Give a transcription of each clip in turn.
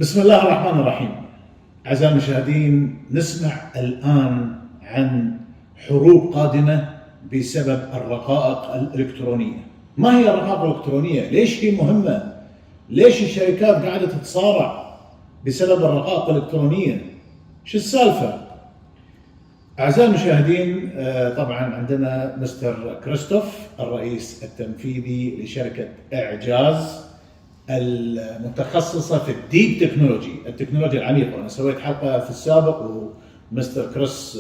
بسم الله الرحمن الرحيم. أعزائي المشاهدين، نسمع الآن عن حروب قادمة بسبب الرقائق الإلكترونية. ما هي الرقائق الإلكترونية؟ ليش هي مهمة؟ ليش الشركات قاعدة تتصارع بسبب الرقائق الإلكترونية؟ شو السالفة؟ أعزائي المشاهدين، طبعا عندنا مستر كريستوف الرئيس التنفيذي لشركة إعجاز المتخصصة في الديب تكنولوجي، التكنولوجيا العميقة. أنا سويت حلقة في السابق ومستر كريس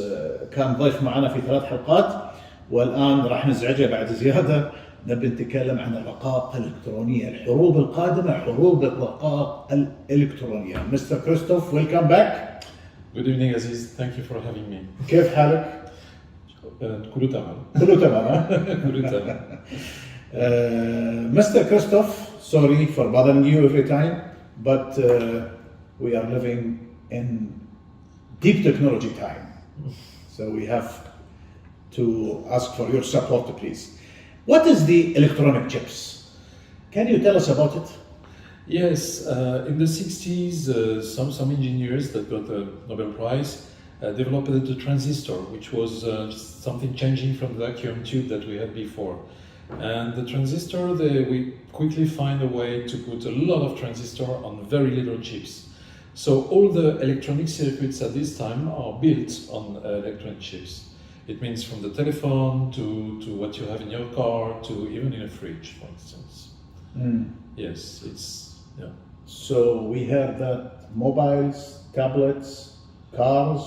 كان ضيف معنا في 3 حلقات، والآن راح نزعجه بعد زيادة. نبي نتكلم عن الرقائق الإلكترونية، الحروب القادمة، حروب الرقائق الإلكترونية. مستر كريستوف، ويلكم باك. Good evening, Aziz. Thank you for having me. كيف حالك؟ كله تمام. كله تمام. كله تمام. Mr. Christoph, sorry for bothering you every time, but we are living in deep technology time. So we have to ask for your support, please. What is the electronic chips? Can you tell us about it? Yes, in the 60s, some engineers that got a Nobel Prize developed the transistor, which was something changing from the vacuum tube that we had before. And the transistor, we quickly find a way to put a lot of transistor on very little chips. So all the electronic circuits at this time are built on electronic chips. It means from the telephone to what you have in your car to even in a fridge, for instance. Yes, it's, yeah. So we have that mobiles, tablets, cars,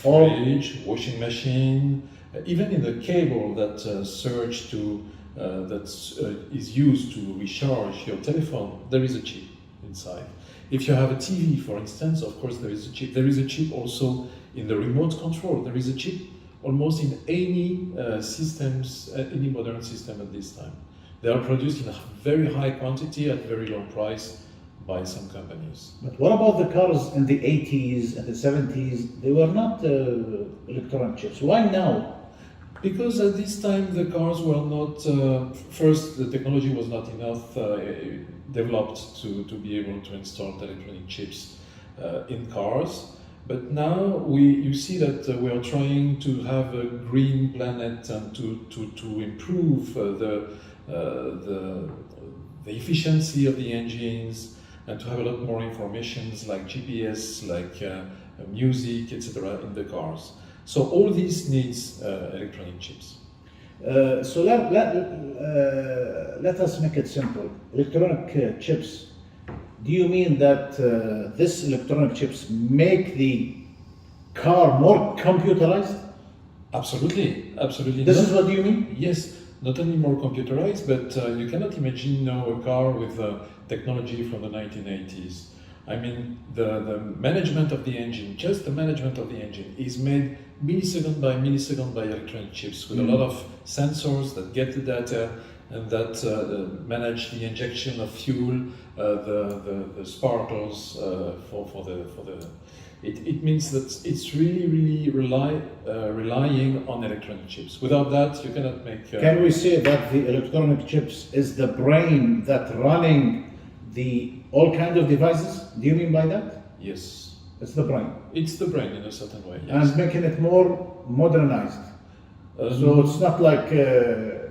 fridge, washing machine, even in the cable that is used to recharge your telephone, there is a chip inside. If you have a TV, for instance, of course there is a chip. There is a chip also in the remote control. There is a chip almost in any systems, any modern system at this time. They are produced in a very high quantity at very low price by some companies. But what about the cars in the 80s and the 70s? They were not electronic chips. Why now? Because at this time the cars were not, first the technology was not enough developed to be able to install electronic chips in cars. But now you see that we are trying to have a green planet and to improve the efficiency of the engines and to have a lot more informations like GPS, like music, etc. in the cars. So all this needs electronic chips. So let us make it simple. Electronic chips. Do you mean that this electronic chips make the car more computerized? Absolutely. This is what you mean? Yes, not only more computerized, but you cannot imagine now a car with technology from the 1980s. I mean, the management of the engine, just the management of the engine, is made millisecond by electronic chips with a lot of sensors that get the data and that manage the injection of fuel, the sparkles for the. It means that it's really relying on electronic chips. Without that, you cannot make. Can we say that the electronic chips is the brain that running all kinds of devices? Do you mean by that? Yes. It's the brain. It's the brain in a certain way. Yes. And making it more modernized. So it's not like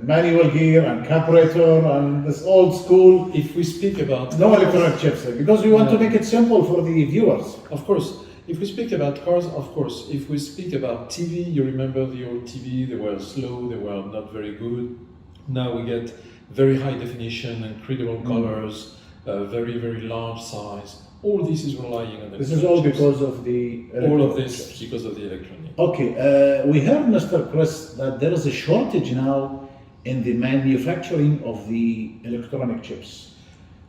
manual gear and carburetor and this old school. If we speak about no electronic chips, because we want to make it simple for the viewers. Of course. If we speak about cars, of course. If we speak about TV, you remember the old TV, they were slow, they were not very good. Now we get very high definition, incredible colors, very large size. All this is relying on the This is all because of the all of this chips. Because of the electronic. Okay, we heard, Mr. Chris, that there is a shortage now in the manufacturing of the electronic chips.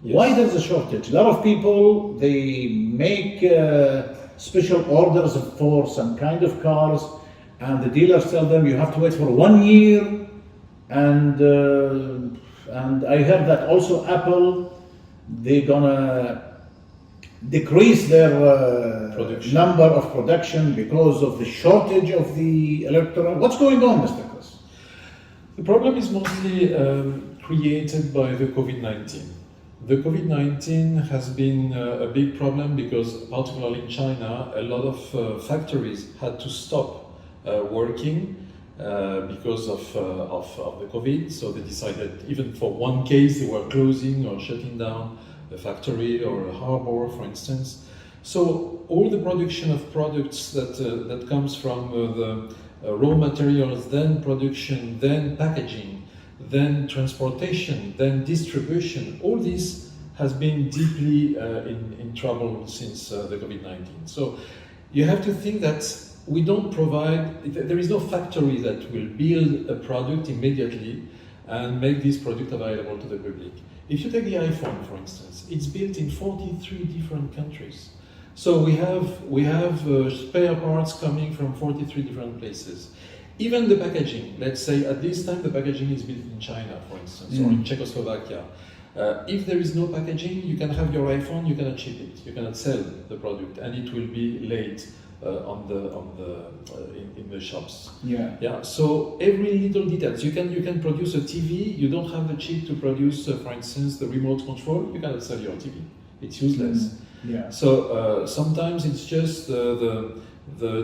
Yes. Why there's a shortage? A lot of people, they make special orders for some kind of cars, and the dealers tell them you have to wait for 1 year. And I heard that also Apple, they're gonna decrease their number of production because of the shortage of the electronic. What's going on, Mr. Chris? The problem is mostly created by the COVID-19. The COVID-19 has been a big problem because, particularly in China, a lot of factories had to stop working because of the COVID. So they decided, even for one case, they were closing or shutting down a factory or a harbor, for instance. So all the production of products that comes from the raw materials, then production, then packaging, then transportation, then distribution, all this has been deeply in trouble since the COVID-19. So you have to think that we don't provide, there is no factory that will build a product immediately and make this product available to the public. If you take the iPhone, for instance, it's built in 43 different countries. So we have spare parts coming from 43 different places. Even the packaging, let's say at this time the packaging is built in China, for instance, or in Czechoslovakia. If there is no packaging, you can have your iPhone, you cannot ship it, you cannot sell the product, and it will be late in the shops. Yeah. So every little details. You can produce a TV. You don't have the chip to produce, for instance, the remote control. You cannot sell your TV. It's useless. Yeah. So sometimes it's just the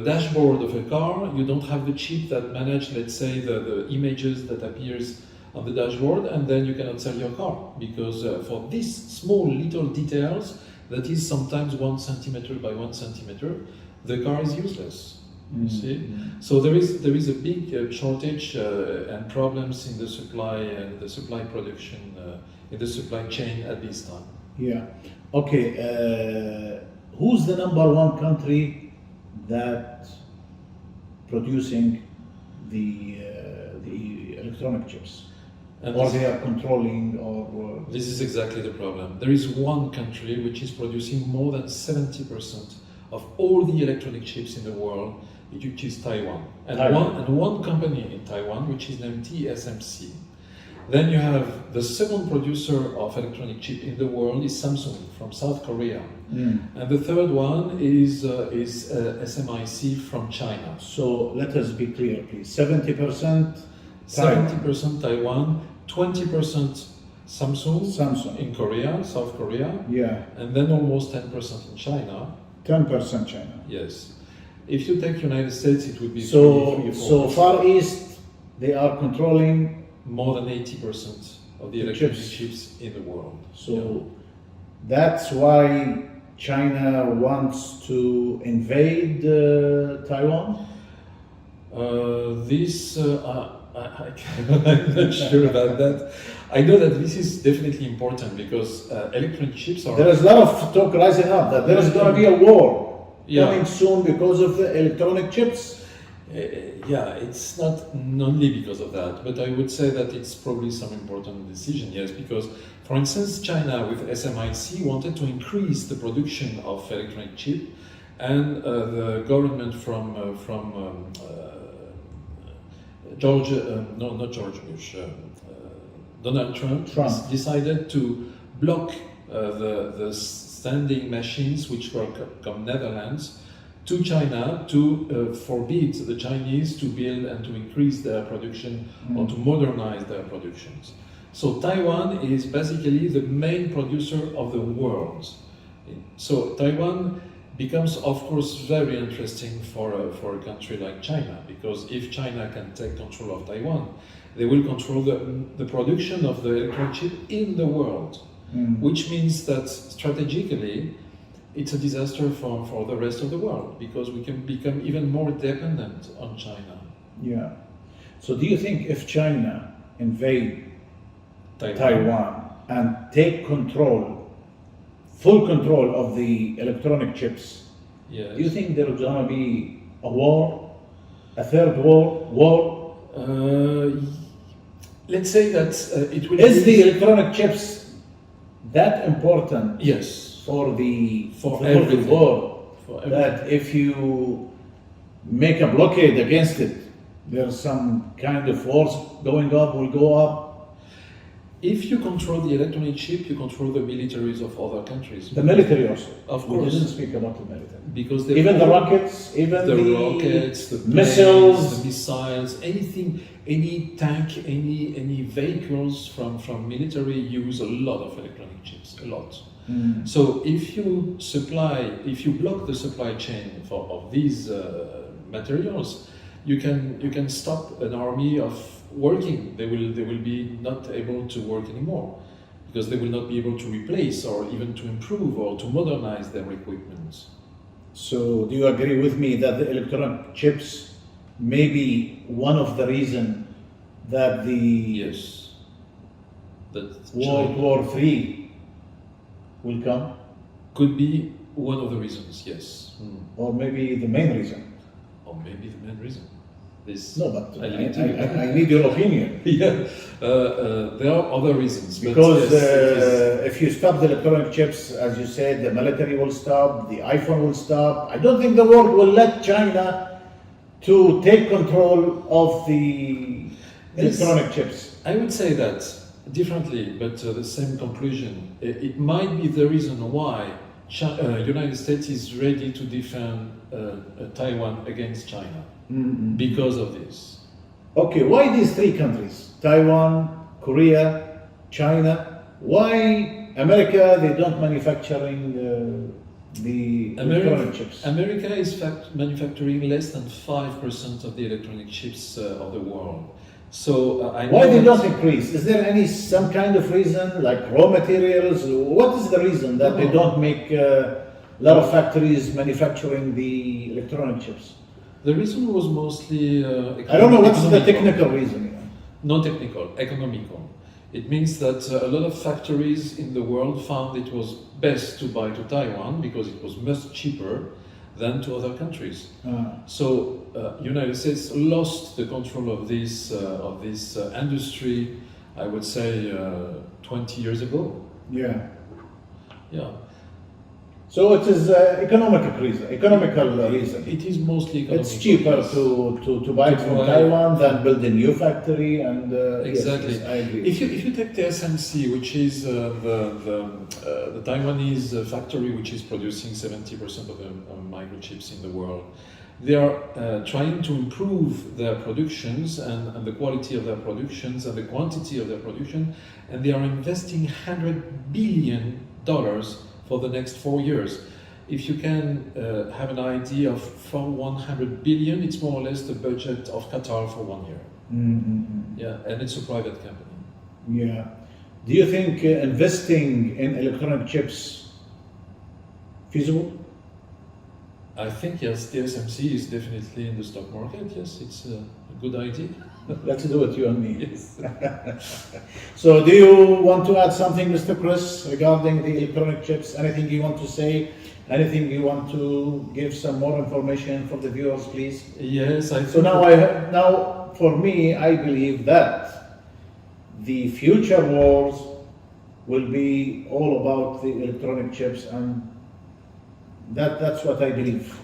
dashboard of a car. You don't have the chip that manage, let's say, the images that appears on the dashboard, and then you cannot sell your car because for these small little details, that is sometimes 1 centimeter by 1 centimeter, the car is useless. You see, so there is a big shortage and problems in the supply production in the supply chain at this time. Yeah. Okay. Who's the number one country that producing the electronic chips? Or they are controlling, or this is exactly the problem. There is one country which is producing more than 70% of all the electronic chips in the world, which is Taiwan. And one company in Taiwan, which is named TSMC. Then you have the second producer of electronic chip in the world is Samsung from South Korea. And the third one is SMIC from China. So let us be clear, please. 70%. 70% Taiwan, 20% Samsung in Korea, South Korea, and then almost 10% in China. 10% China. Yes. If you take United States, it would be so Far East, they are controlling more than 80% of the electronic chips in the world. So that's why China wants to invade Taiwan? I'm not sure about that. I know that this is definitely important because electronic chips are... There is a lot of talk rising up that there is going to be a war coming soon because of the electronic chips. It's not only because of that, but I would say that it's probably some important decision, yes, because, for instance, China with SMIC wanted to increase the production of electronic chip, and the government from Donald Trump decided to block the standing machines which were from Netherlands to China to forbid the Chinese to build and to increase their production or to modernize their productions. So Taiwan is basically the main producer of the world. So Taiwan becomes, of course, very interesting for a country like China, because if China can take control of Taiwan, they will control the production of the electronic chip in the world, which means that strategically it's a disaster for the rest of the world, because we can become even more dependent on China. Yeah. So do you think if China invade Taiwan and take full control of the electronic chips, yes, do you think there is going to be a war, a third war? Let's say that it will. Is the electronic chips that important? Yes, for the world, that if you make a blockade against it, there's some kind of force will go up. If you control the electronic chip, you control the militaries of other countries. The military also. Of We course. didn't speak about the military. Because Even the rockets, even the rockets, the planes, missiles. the missiles, anything, any tank, any vehicles from military use a lot of electronic chips, a lot. So if you block the supply chain of these materials, you can stop an army of working. They will be not able to work anymore because they will not be able to replace or even to improve or to modernize their equipment. So do you agree with me that the electronic chips may be one of the reasons that the Yes. That World China War III will come? could be one of the reasons, yes. Or maybe the main reason? Or maybe the main reason. This No, but I leave it to you. I need your opinion. Yeah, there are other reasons. but Because yes, it is- if you stop the electronic chips, as you said, the military will stop, the iPhone will stop. I don't think the world will let China to take control of the This- electronic chips. I would say that differently, but the same conclusion. It might be the reason why United States is ready to defend Taiwan against China because of this. Okay, why these three countries? Taiwan, Korea, China. Why America, they don't manufacturing the electronic chips? America is manufacturing less than 5% of the electronic chips of the world. So I know Why they that- don't increase? Is there some kind of reason, like raw materials? What is the reason that they No. don't make a lot of factories manufacturing the electronic chips? The reason was mostly I don't know what's the economical. technical reason. Non technical, economical. It means that a lot of factories in the world found it was best to buy to Taiwan because it was much cheaper than to other countries. So United States lost the control of this industry, I would say 20 years ago. Yeah. Yeah, So it is economical reason. it is mostly economical. It's cheaper yes. to buy it from buy- Taiwan than build a new factory and Exactly. Yes, I agree. If you take TSMC, which is the Taiwanese factory which is producing 70% of the microchips in the world, they are trying to improve their productions and the quality of their productions and the quantity of their production, and they are investing $100 billion for the next 4 years. If you can have an idea of for 100 billion, it's more or less the budget of Qatar for 1 year. Yeah, and it's a private company. Yeah. Do you think investing in electronic chips feasible? I think yes, TSMC is definitely in the stock market. Yes, it's a good idea. Let's do it, you and me. Yes. So, do you want to add something, Mr. Chris, regarding the electronic chips? Anything you want to say? Anything you want to give some more information for the viewers, please? Yes, I think. So now for me, I believe that the future wars will be all about the electronic chips, and that's what I believe.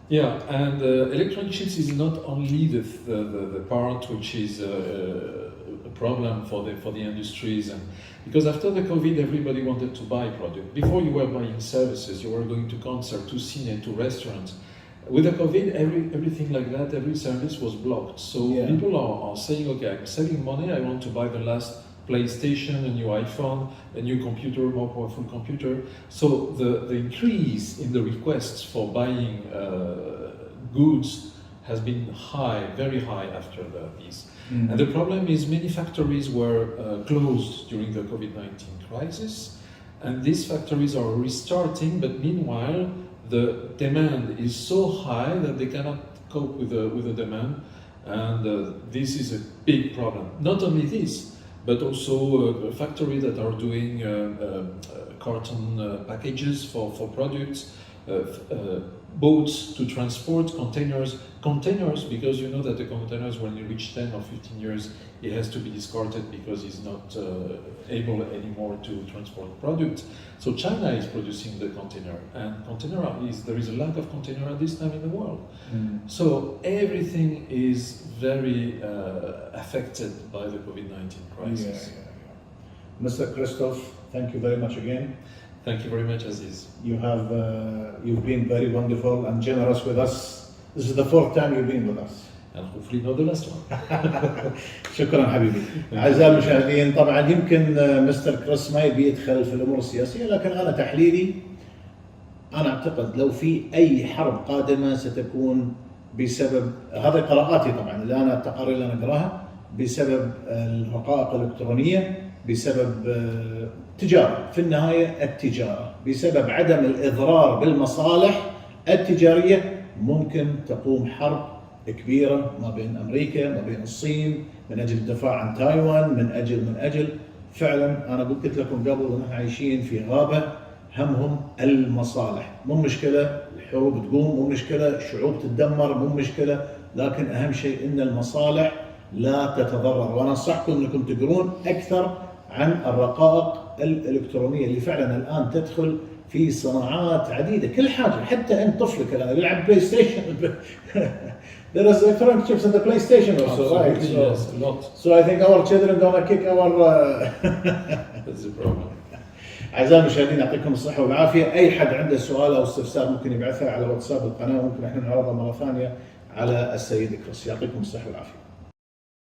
Yeah, and electronic chips is not only the part which is a problem for the industries, and because after the COVID, everybody wanted to buy product. Before you were buying services, you were going to concert, to cine, to restaurants. With the COVID, everything like that, every service was blocked. So Yeah. people are saying, okay, I'm saving money, I want to buy the last PlayStation, a new iPhone, a new computer, more powerful computer. So the increase in the requests for buying goods has been high, very high after this. And the problem is many factories were closed during the COVID-19 crisis, and these factories are restarting, but meanwhile the demand is so high that they cannot cope with the demand, and this is a big problem. Not only this, but also factories that are doing carton packages for products, boats to transport containers, because you know that the containers, when you reach 10 or 15 years, it has to be discarded because it's not able anymore to transport product. So China is producing the container, and there is a lack of container at this time in the world. So everything is very affected by the COVID-19 crisis. Mr. Christoph, thank you very much again. Thank you very much, Aziz. You've been very wonderful and generous with us. This is the fourth time you've been with us. And hopefully not the last one. شكرا حبيبي. أعزائي المشاهدين، طبعا يمكن مستر كريس ما يبي يدخل في الأمور السياسية، لكن أنا تحليلي أنا أعتقد لو في أي حرب قادمة ستكون بسبب هذه قراءاتي، طبعا اللي أنا التقارير اللي أنا أقراها، بسبب الرقائق الإلكترونية، بسبب تجارة، في النهاية التجارة، بسبب عدم الإضرار بالمصالح التجارية ممكن تقوم حرب كبيرة ما بين أمريكا، ما بين الصين، من أجل الدفاع عن تايوان، من أجل فعلا أنا قلت لكم قبل أن احنا عايشين في غابة همهم المصالح. مو مشكلة الحروب تقوم، مو مشكلة الشعوب تتدمر، مو مشكلة، لكن أهم شيء أن المصالح لا تتضرر. وأنا أنصحكم أنكم تقرون أكثر عن الرقائق الإلكترونية اللي فعلا الآن تدخل في صناعات عديدة. كل حاجة، حتى أنت طفلك الآن يلعب بلاي ستيشن there is electronic chips in the PlayStation also, right? Absolutely, yes, a lot. So I think our children gonna kick our That's the problem. أعزائي المشاهدين، يعطيكم الصحة والعافية. أي حد عنده سؤال أو استفسار ممكن يبعثها على واتساب القناة، وممكن احنا نعرضها مرة ثانية على السيد كريس. يعطيكم الصحة والعافية.